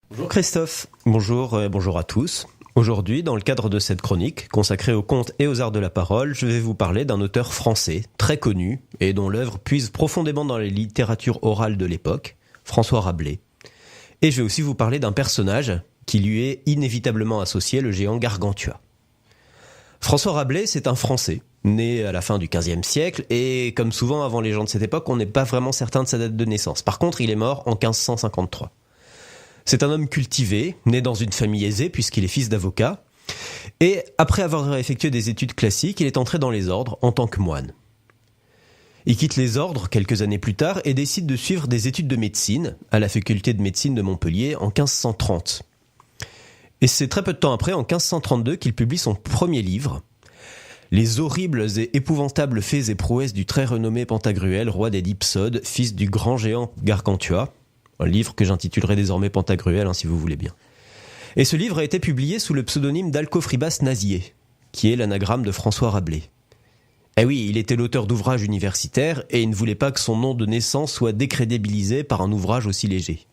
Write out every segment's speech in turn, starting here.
Bonjour Christophe, bonjour à tous. Aujourd'hui, dans le cadre de cette chronique, consacrée aux contes et aux arts de la parole, je vais vous parler d'un auteur français, très connu, et dont l'œuvre puise profondément dans les littératures orales de l'époque, François Rabelais. Et je vais aussi vous parler d'un personnage qui lui est inévitablement associé, le géant Gargantua. François Rabelais, c'est un Français, né à la fin du XVe siècle, et comme souvent avant les gens de cette époque, on n'est pas vraiment certain de sa date de naissance. Par contre, il est mort en 1553. C'est un homme cultivé, né dans une famille aisée puisqu'il est fils d'avocat, et après avoir effectué des études classiques, il est entré dans les ordres en tant que moine. Il quitte les ordres quelques années plus tard et décide de suivre des études de médecine à la faculté de médecine de Montpellier en 1530. Et c'est très peu de temps après, en 1532, qu'il publie son premier livre, Les horribles et épouvantables faits et prouesses du très renommé Pantagruel, roi des Dipsodes, fils du grand géant Gargantua, un livre que j'intitulerai désormais Pantagruel, si vous voulez bien. Et ce livre a été publié sous le pseudonyme d'Alcofribas Nazier, qui est l'anagramme de François Rabelais. Eh oui, il était l'auteur d'ouvrages universitaires et il ne voulait pas que son nom de naissance soit décrédibilisé par un ouvrage aussi léger.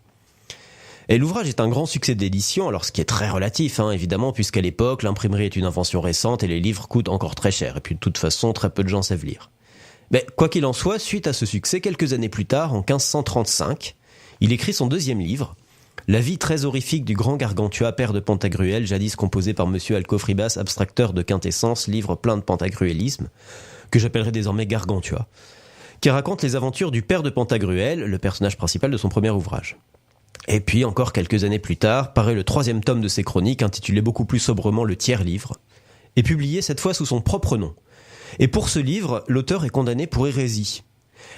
Et l'ouvrage est un grand succès d'édition, alors ce qui est très relatif, évidemment, puisqu'à l'époque, l'imprimerie est une invention récente et les livres coûtent encore très cher. Et puis de toute façon, très peu de gens savent lire. Mais quoi qu'il en soit, suite à ce succès, quelques années plus tard, en 1535, il écrit son deuxième livre, La vie très horrifique du grand Gargantua, père de Pantagruel, jadis composé par monsieur Alcofribas, abstracteur de quintessence, livre plein de pantagruélisme, que j'appellerai désormais Gargantua, qui raconte les aventures du père de Pantagruel, le personnage principal de son premier ouvrage. Et puis, encore quelques années plus tard, paraît le troisième tome de ses chroniques, intitulé beaucoup plus sobrement Le tiers livre, et publié cette fois sous son propre nom. Et pour ce livre, l'auteur est condamné pour hérésie.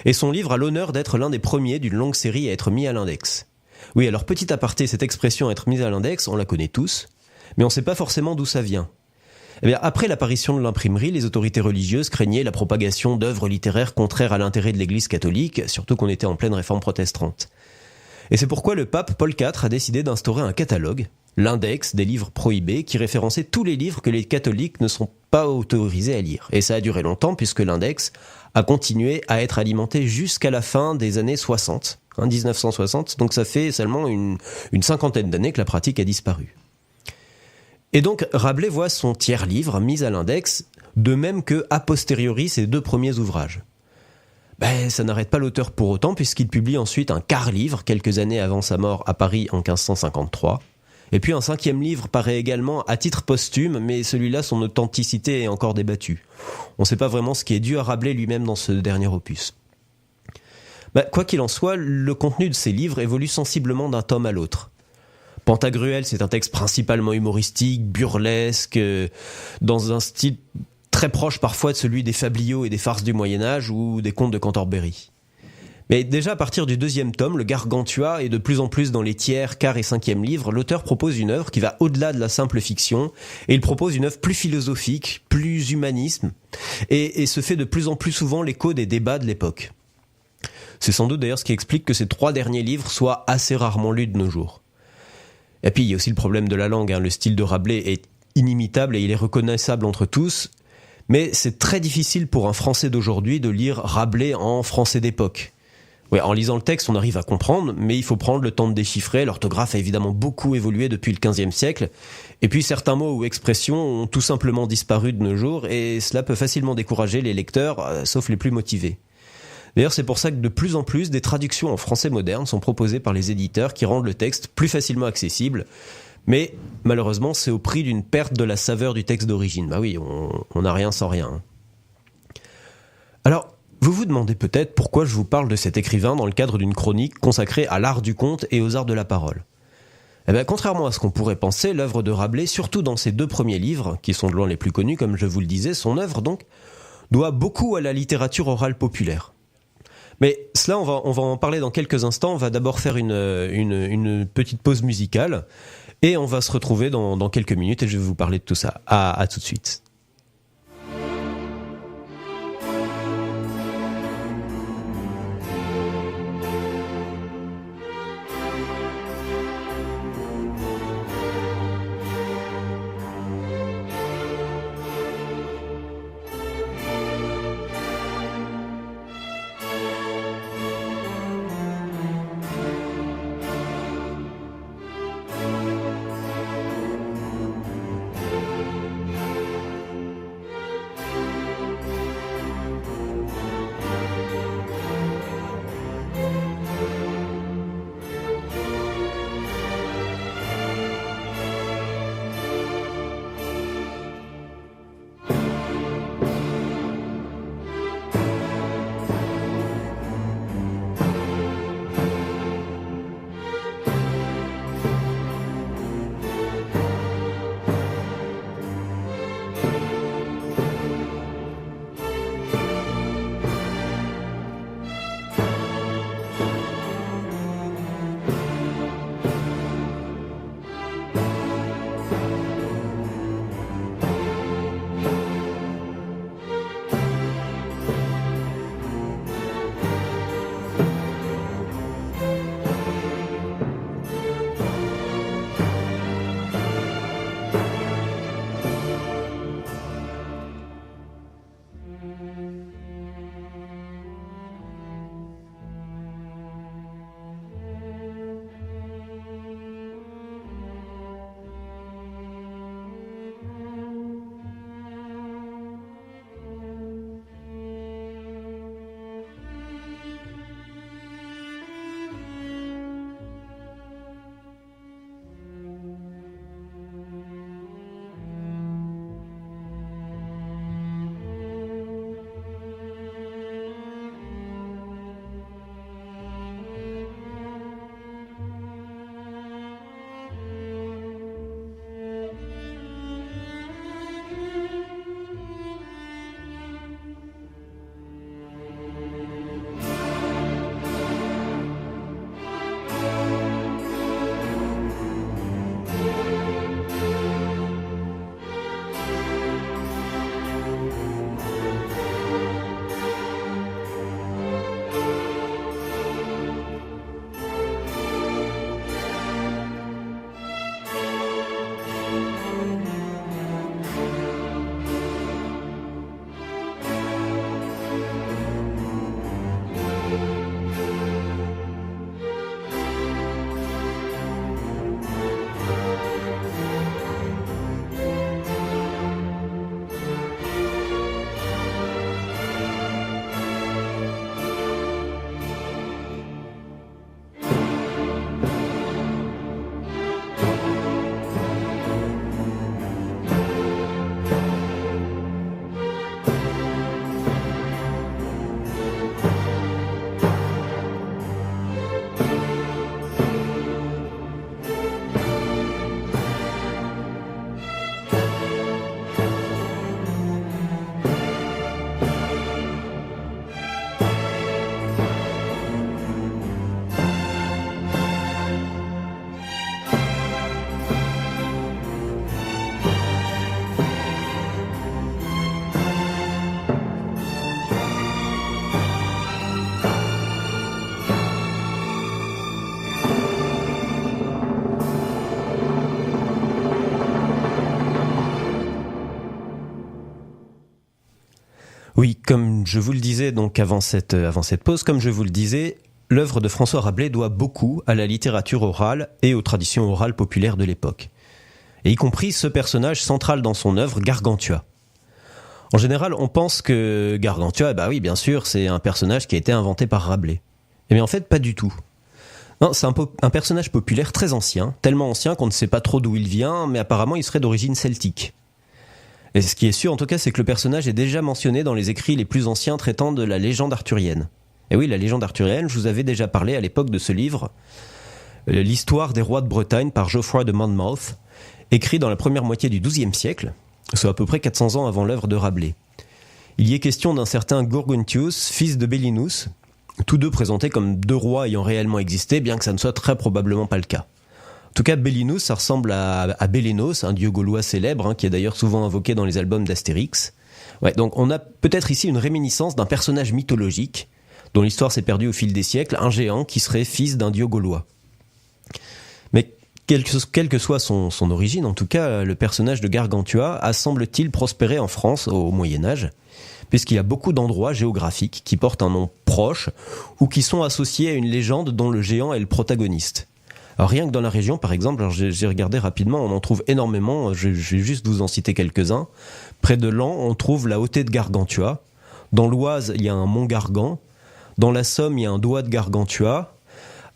Et son livre a l'honneur d'être l'un des premiers d'une longue série à être mis à l'index. Oui, alors petit aparté, cette expression être mise à l'index, on la connaît tous, mais on ne sait pas forcément d'où ça vient. Eh bien, après l'apparition de l'imprimerie, les autorités religieuses craignaient la propagation d'œuvres littéraires contraires à l'intérêt de l'Église catholique, surtout qu'on était en pleine réforme protestante. Et c'est pourquoi le pape Paul IV a décidé d'instaurer un catalogue, l'index des livres prohibés, qui référençait tous les livres que les catholiques ne sont pas autorisés à lire. Et ça a duré longtemps puisque l'index a continué à être alimenté jusqu'à la fin des années 60, 1960, donc ça fait seulement une cinquantaine d'années que la pratique a disparu. Et donc Rabelais voit son tiers livre mis à l'index, de même que a posteriori ses deux premiers ouvrages. Ça n'arrête pas l'auteur pour autant puisqu'il publie ensuite un quart livre quelques années avant sa mort à Paris en 1553. Et puis un cinquième livre paraît également à titre posthume, mais celui-là, son authenticité est encore débattue. On ne sait pas vraiment ce qui est dû à Rabelais lui-même dans ce dernier opus. Quoi qu'il en soit, le contenu de ces livres évolue sensiblement d'un tome à l'autre. Pantagruel, c'est un texte principalement humoristique, burlesque, dans un style très proche parfois de celui des fabliaux et des farces du Moyen-Âge ou des contes de Cantorbéry. Mais déjà à partir du deuxième tome, le Gargantua, et de plus en plus dans les tiers, quarts et cinquième livres, l'auteur propose une œuvre qui va au-delà de la simple fiction, et il propose une œuvre plus philosophique, plus humanisme, et se fait de plus en plus souvent l'écho des débats de l'époque. C'est sans doute d'ailleurs ce qui explique que ces trois derniers livres soient assez rarement lus de nos jours. Et puis il y a aussi le problème de la langue, le style de Rabelais est inimitable et il est reconnaissable entre tous, mais c'est très difficile pour un Français d'aujourd'hui de lire Rabelais en français d'époque. Ouais, en lisant le texte, on arrive à comprendre, mais il faut prendre le temps de déchiffrer. L'orthographe a évidemment beaucoup évolué depuis le XVe siècle. Et puis certains mots ou expressions ont tout simplement disparu de nos jours, et cela peut facilement décourager les lecteurs, sauf les plus motivés. D'ailleurs, c'est pour ça que de plus en plus, des traductions en français moderne sont proposées par les éditeurs qui rendent le texte plus facilement accessible. Mais malheureusement, c'est au prix d'une perte de la saveur du texte d'origine. Oui, on n'a rien sans rien. Alors, vous vous demandez peut-être pourquoi je vous parle de cet écrivain dans le cadre d'une chronique consacrée à l'art du conte et aux arts de la parole. Contrairement à ce qu'on pourrait penser, l'œuvre de Rabelais, surtout dans ses deux premiers livres, qui sont de loin les plus connus, comme je vous le disais, son œuvre donc, doit beaucoup à la littérature orale populaire. Mais cela, on va en parler dans quelques instants. On va d'abord faire une petite pause musicale, et on va se retrouver dans quelques minutes, et je vais vous parler de tout ça. À tout de suite. Oui, comme je vous le disais donc avant cette pause, comme je vous le disais, l'œuvre de François Rabelais doit beaucoup à la littérature orale et aux traditions orales populaires de l'époque. Et y compris ce personnage central dans son œuvre, Gargantua. En général, on pense que Gargantua, bah oui, bien sûr, c'est un personnage qui a été inventé par Rabelais. Mais en fait, pas du tout. Non, c'est un personnage populaire très ancien, tellement ancien qu'on ne sait pas trop d'où il vient, mais apparemment il serait d'origine celtique. Et ce qui est sûr en tout cas, c'est que le personnage est déjà mentionné dans les écrits les plus anciens traitant de la légende arthurienne. Et oui, la légende arthurienne, je vous avais déjà parlé à l'époque de ce livre, l'histoire des rois de Bretagne par Geoffroy de Monmouth, écrit dans la première moitié du XIIe siècle, soit à peu près 400 ans avant l'œuvre de Rabelais. Il y est question d'un certain Gurguntius, fils de Belinus, tous deux présentés comme deux rois ayant réellement existé, bien que ça ne soit très probablement pas le cas. En tout cas, Belinus, ça ressemble à Bélénos, un dieu gaulois célèbre, qui est d'ailleurs souvent invoqué dans les albums d'Astérix. Ouais, donc on a peut-être ici une réminiscence d'un personnage mythologique, dont l'histoire s'est perdue au fil des siècles, un géant qui serait fils d'un dieu gaulois. Mais quelle que soit son origine, en tout cas, le personnage de Gargantua a, semble-t-il, prospéré en France au Moyen-Âge, puisqu'il y a beaucoup d'endroits géographiques qui portent un nom proche ou qui sont associés à une légende dont le géant est le protagoniste. Alors rien que dans la région, par exemple, alors j'ai regardé rapidement, on en trouve énormément, je vais juste vous en citer quelques-uns. Près de Laon, on trouve la Hauteur de Gargantua. Dans l'Oise, il y a un mont Gargan. Dans la Somme, il y a un doigt de Gargantua.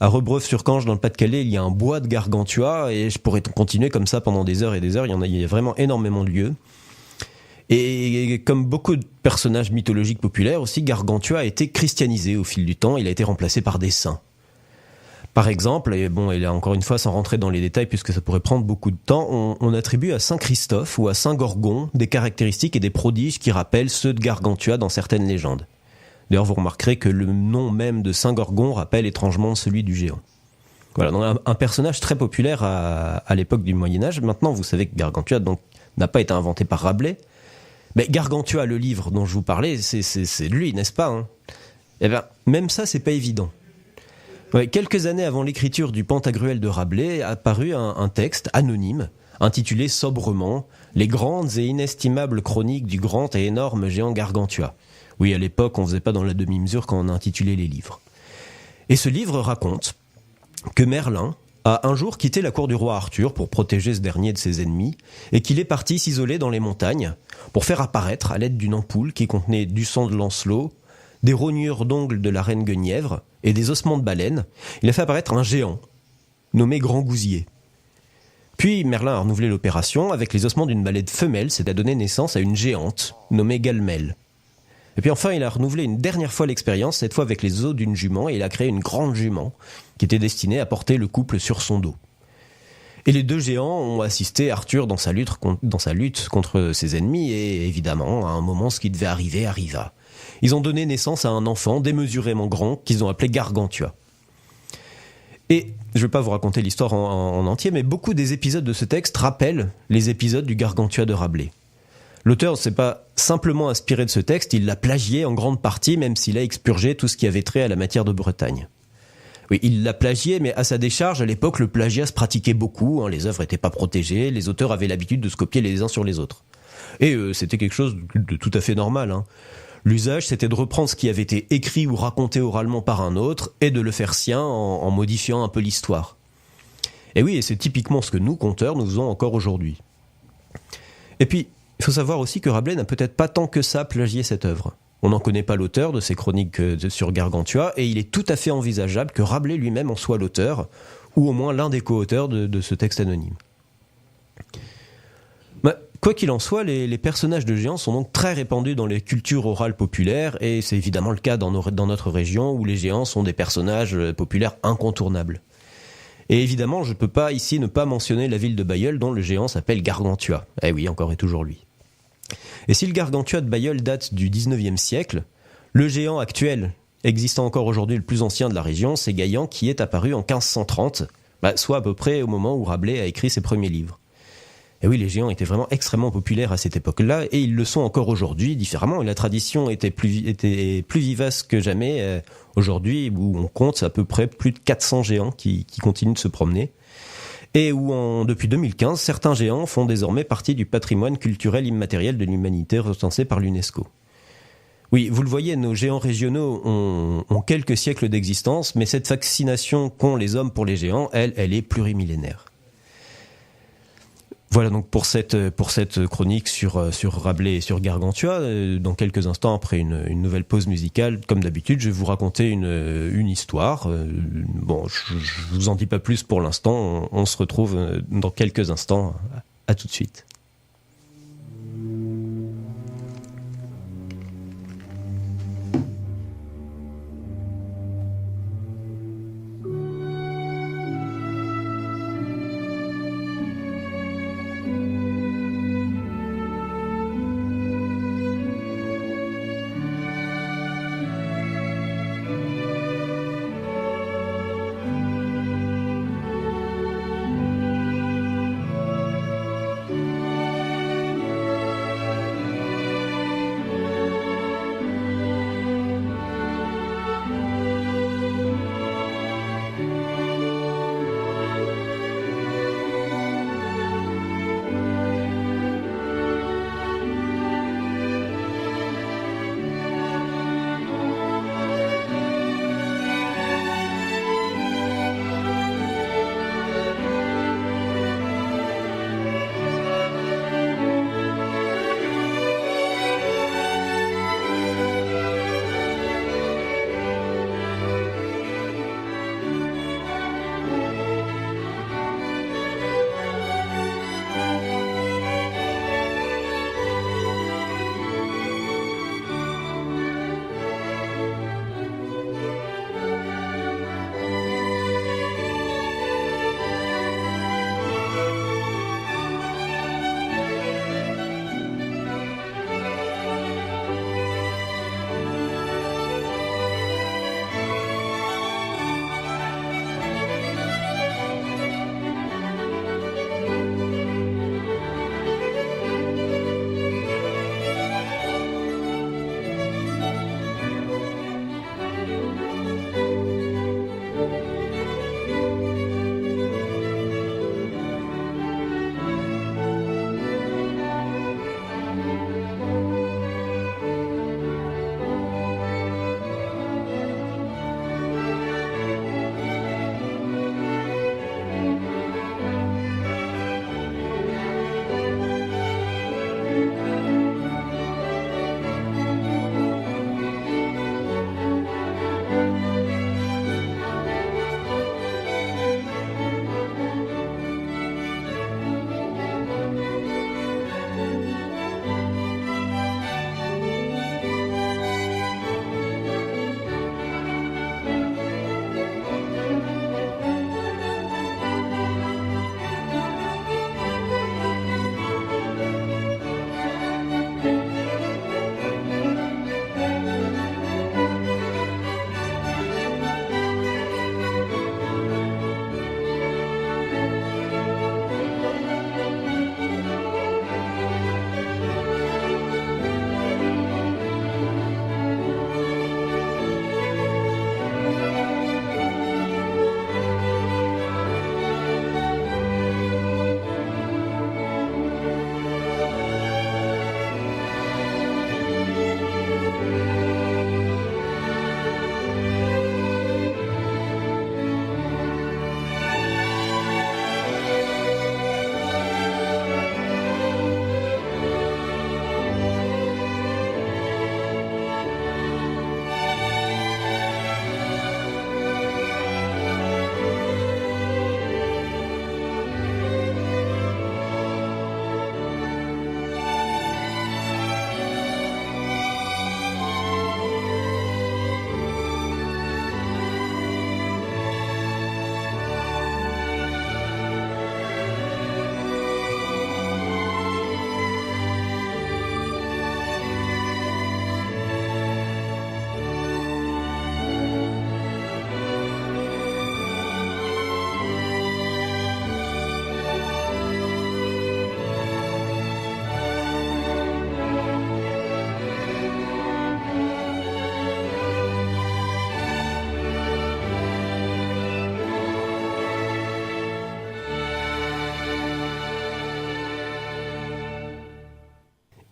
À Rebreuve-sur-Cange, dans le Pas-de-Calais, il y a un bois de Gargantua. Et je pourrais continuer comme ça pendant des heures et des heures. Il y a vraiment énormément de lieux. Et comme beaucoup de personnages mythologiques populaires aussi, Gargantua a été christianisé au fil du temps. Il a été remplacé par des saints. Par exemple, et bon, et là encore une fois sans rentrer dans les détails puisque ça pourrait prendre beaucoup de temps, on attribue à Saint Christophe ou à Saint Gorgon des caractéristiques et des prodiges qui rappellent ceux de Gargantua dans certaines légendes. D'ailleurs, vous remarquerez que le nom même de Saint Gorgon rappelle étrangement celui du géant. Voilà, donc un personnage très populaire à l'époque du Moyen-Âge. Maintenant, vous savez que Gargantua donc, n'a pas été inventé par Rabelais. Mais Gargantua, le livre dont je vous parlais, c'est de lui, n'est-ce pas, hein? Eh bien, même ça, c'est pas évident. Ouais, quelques années avant l'écriture du Pantagruel de Rabelais, a apparu un texte anonyme, intitulé sobrement « Les grandes et inestimables chroniques du grand et énorme géant Gargantua ». Oui, à l'époque, on faisait pas dans la demi-mesure quand on intitulait les livres. Et ce livre raconte que Merlin a un jour quitté la cour du roi Arthur pour protéger ce dernier de ses ennemis, et qu'il est parti s'isoler dans les montagnes pour faire apparaître, à l'aide d'une ampoule qui contenait du sang de Lancelot, des rognures d'ongles de la reine Guenièvre et des ossements de baleine, il a fait apparaître un géant, nommé Grand Gousier. Puis Merlin a renouvelé l'opération avec les ossements d'une baleine femelle, c'est à donner naissance à une géante, nommée Galmelle. Et puis enfin, il a renouvelé une dernière fois l'expérience, cette fois avec les os d'une jument, et il a créé une grande jument, qui était destinée à porter le couple sur son dos. Et les deux géants ont assisté Arthur dans sa lutte contre ses ennemis, et évidemment, à un moment, ce qui devait arriver arriva. Ils ont donné naissance à un enfant démesurément grand qu'ils ont appelé Gargantua. Et je ne vais pas vous raconter l'histoire en entier, mais beaucoup des épisodes de ce texte rappellent les épisodes du Gargantua de Rabelais. L'auteur ne s'est pas simplement inspiré de ce texte, il l'a plagié en grande partie, même s'il a expurgé tout ce qui avait trait à la matière de Bretagne. Oui, il l'a plagié, mais à sa décharge, à l'époque, le plagiat se pratiquait beaucoup, les œuvres n'étaient pas protégées, les auteurs avaient l'habitude de se copier les uns sur les autres. Et c'était quelque chose de tout à fait normal, hein. L'usage, c'était de reprendre ce qui avait été écrit ou raconté oralement par un autre et de le faire sien en modifiant un peu l'histoire. Et oui, et c'est typiquement ce que nous, conteurs, nous faisons encore aujourd'hui. Et puis, il faut savoir aussi que Rabelais n'a peut-être pas tant que ça plagié cette œuvre. On n'en connaît pas l'auteur de ces chroniques sur Gargantua, et il est tout à fait envisageable que Rabelais lui-même en soit l'auteur, ou au moins l'un des co-auteurs de ce texte anonyme. Quoi qu'il en soit, les personnages de géants sont donc très répandus dans les cultures orales populaires, et c'est évidemment le cas dans notre région, où les géants sont des personnages populaires incontournables. Et évidemment, je ne peux pas ici ne pas mentionner la ville de Bailleul, dont le géant s'appelle Gargantua. Eh oui, encore et toujours lui. Et si le Gargantua de Bailleul date du 19e siècle, le géant actuel, existant encore aujourd'hui le plus ancien de la région, c'est Gaillan, qui est apparu en 1530, soit à peu près au moment où Rabelais a écrit ses premiers livres. Et oui, les géants étaient vraiment extrêmement populaires à cette époque-là, et ils le sont encore aujourd'hui, différemment. La tradition était plus vivace que jamais. Aujourd'hui, où on compte à peu près plus de 400 géants qui continuent de se promener. Et où, depuis 2015, certains géants font désormais partie du patrimoine culturel immatériel de l'humanité recensé par l'UNESCO. Oui, vous le voyez, nos géants régionaux ont quelques siècles d'existence, mais cette fascination qu'ont les hommes pour les géants, elle est plurimillénaire. Voilà donc pour cette chronique sur Rabelais et sur Gargantua. Dans quelques instants, après une nouvelle pause musicale, comme d'habitude, je vais vous raconter une histoire. Bon, je vous en dis pas plus pour l'instant. On se retrouve dans quelques instants. À tout de suite.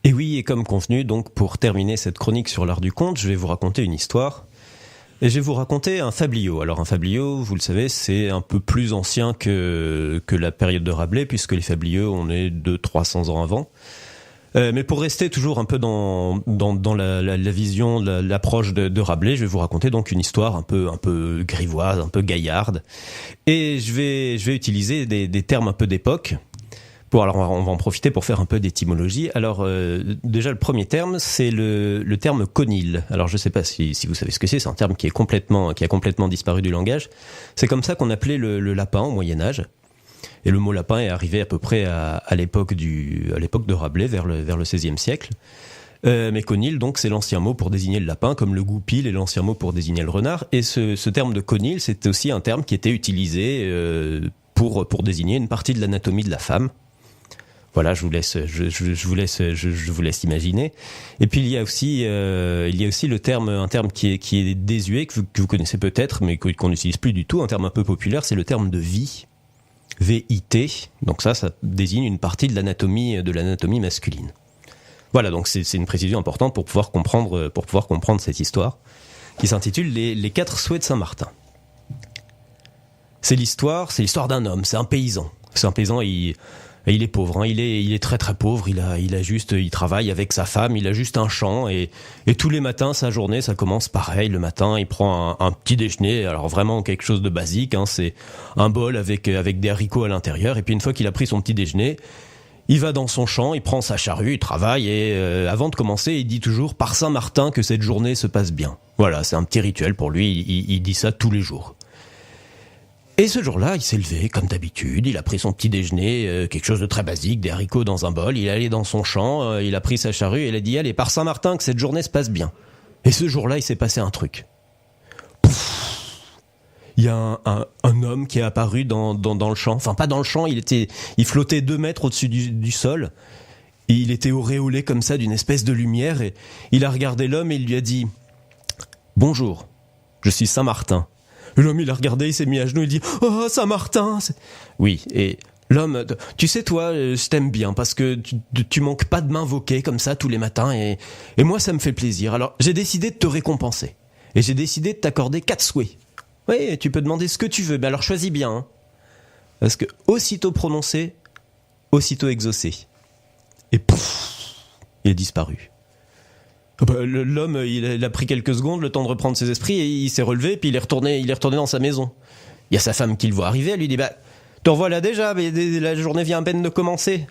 Et oui, et comme convenu, donc pour terminer cette chronique sur l'art du conte, je vais vous raconter une histoire. Et je vais vous raconter un fabliau. Alors un fabliau, vous le savez, c'est un peu plus ancien que la période de Rabelais, puisque les fabliaux, on est 200-300 ans avant. Mais pour rester toujours un peu dans la vision, l'approche de Rabelais, je vais vous raconter donc une histoire un peu grivoise, un peu gaillarde. Et je vais utiliser des termes un peu d'époque. Alors on va en profiter pour faire un peu d'étymologie. Alors déjà le premier terme, c'est le terme conil. Alors je sais pas si vous savez ce que c'est un terme qui a complètement disparu du langage. C'est comme ça qu'on appelait le lapin au Moyen-Âge. Et le mot lapin est arrivé à peu près à l'époque de Rabelais, vers le XVIe siècle. Mais conil, donc, c'est l'ancien mot pour désigner le lapin, comme le goupil est l'ancien mot pour désigner le renard. Et ce terme de conil, c'était aussi un terme qui était utilisé pour désigner une partie de l'anatomie de la femme. Voilà, je vous laisse imaginer. Et puis il y a aussi un terme qui est désuet, que vous connaissez peut-être, mais qu'on n'utilise plus du tout, un terme un peu populaire, c'est le terme de vie. V-I-T. Donc ça désigne une partie de l'anatomie masculine. Voilà, donc c'est une précision importante pour pouvoir comprendre cette histoire, qui s'intitule les 4 souhaits de Saint-Martin. C'est l'histoire d'un homme, c'est un paysan. C'est un paysan, il est pauvre, hein. Il est très très pauvre. Il travaille avec sa femme. Il a juste un champ et tous les matins sa journée ça commence pareil. Le matin il prend un petit déjeuner. Alors vraiment quelque chose de basique, hein. C'est un bol avec des haricots à l'intérieur. Et puis une fois qu'il a pris son petit déjeuner, il va dans son champ, il prend sa charrue, il travaille et avant de commencer il dit toujours par Saint-Martin que cette journée se passe bien. Voilà, c'est un petit rituel pour lui. Il dit ça tous les jours. Et ce jour-là, il s'est levé, comme d'habitude, il a pris son petit déjeuner, quelque chose de très basique, des haricots dans un bol, il est allé dans son champ, il a pris sa charrue et il a dit « Allez, par Saint-Martin, que cette journée se passe bien ». Et ce jour-là, il s'est passé un truc. Il y a un homme qui est apparu dans le champ, enfin pas dans le champ, il flottait 2 mètres au-dessus du sol, et il était auréolé comme ça d'une espèce de lumière, et il a regardé l'homme et il lui a dit « Bonjour, je suis Saint-Martin ». L'homme, il a regardé, il s'est mis à genoux, il dit « Oh, Saint-Martin !» Oui, et l'homme, tu sais, toi, je t'aime bien parce que tu manques pas de m'invoquer comme ça tous les matins et moi, ça me fait plaisir. Alors, j'ai décidé de te récompenser et j'ai décidé de t'accorder 4 souhaits. Oui, tu peux demander ce que tu veux, mais alors choisis bien. Hein, parce que aussitôt prononcé, aussitôt exaucé. Et pouf, il est disparu. L'homme, il a pris quelques secondes, le temps de reprendre ses esprits, et il s'est relevé, puis il est retourné dans sa maison. Il y a sa femme qui le voit arriver, elle lui dit « Te revoilà déjà, mais la journée vient à peine de commencer. »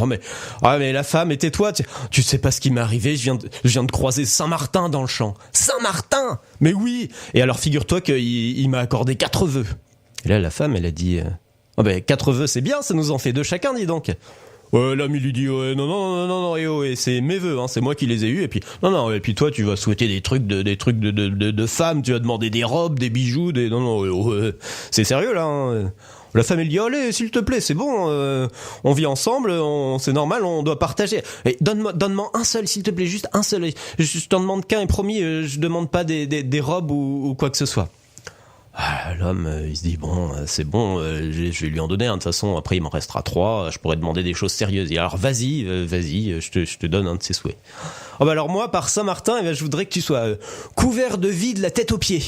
mais la femme, et tais-toi, tu sais pas ce qui m'est arrivé, je viens de croiser Saint-Martin dans le champ. Saint-Martin ! Mais oui ! Et alors figure-toi qu'il m'a accordé 4 vœux. Et là, la femme, elle a dit « 4 vœux, c'est bien, ça nous en fait 2 chacun, dis donc. » L'homme il lui dit non, c'est mes vœux, hein, c'est moi qui les ai eus et puis et puis toi tu vas souhaiter des trucs de femmes, tu vas demander des robes, des bijoux, c'est sérieux là. Hein. La femme elle dit allez s'il te plaît c'est bon, on vit ensemble, c'est normal, on doit partager. Et donne-moi un seul s'il te plaît, juste un seul. Je t'en demande qu'un et promis, je demande pas des robes ou quoi que ce soit. L'homme, il se dit bon, c'est bon, je vais lui en donner. De toute façon, après il m'en restera 3. Je pourrais demander des choses sérieuses. Et alors vas-y, je te donne un de ces souhaits. Alors moi, par Saint-Martin, je voudrais que tu sois couvert de vie de la tête aux pieds.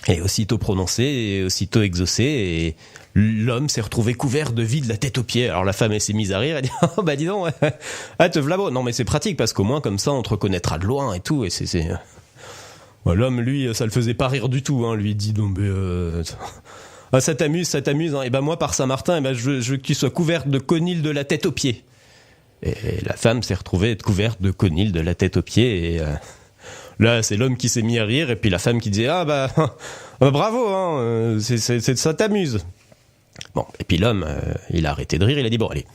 Et aussitôt prononcé, et aussitôt exaucé, et l'homme s'est retrouvé couvert de vie de la tête aux pieds. Alors la femme, elle s'est mise à rire. Elle dit dis donc, te v'là beau. Non mais c'est pratique parce qu'au moins comme ça, on te reconnaîtra de loin et tout. Et c'est l'homme, lui, ça le faisait pas rire du tout, hein. Lui, il dit, non, mais, ça t'amuse, hein. Et moi, par Saint-Martin, je veux que tu sois couverte de conil de la tête aux pieds. Et la femme s'est retrouvée être couverte de conil de la tête aux pieds, et, là, c'est l'homme qui s'est mis à rire, et puis la femme qui disait, bravo, hein, ça t'amuse. Bon, et puis l'homme, il a arrêté de rire, il a dit, bon, allez.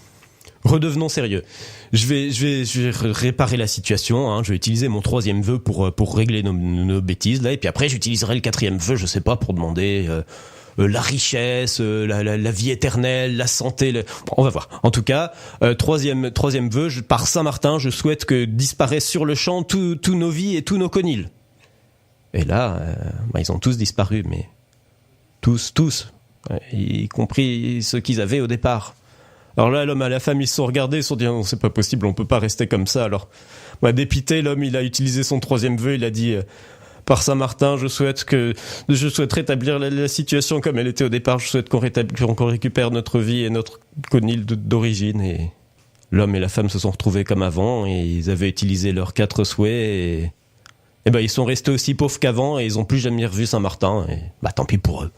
Redevenons sérieux. Je vais réparer la situation. Hein. Je vais utiliser mon 3e vœu pour régler nos bêtises là. Et puis après, j'utiliserai le 4e vœu. Je sais pas, pour demander la richesse, la vie éternelle, la santé. Bon, on va voir. En tout cas, troisième vœu. Par Saint-Martin, je souhaite que disparaissent sur le champ tous nos vies et tous nos conils. Et là, ils ont tous disparu, mais tous, y compris ceux qu'ils avaient au départ. Alors là, l'homme et la femme, ils se sont regardés, ils se sont dit, non, c'est pas possible, on peut pas rester comme ça. Alors, dépité, l'homme, il a utilisé son troisième vœu, il a dit, par Saint-Martin, je souhaite rétablir la situation comme elle était au départ, je souhaite qu'on récupère notre vie et notre conil d'origine. Et l'homme et la femme se sont retrouvés comme avant, et ils avaient utilisé leurs 4 souhaits, et ils sont restés aussi pauvres qu'avant, et ils ont plus jamais revu Saint-Martin, et tant pis pour eux.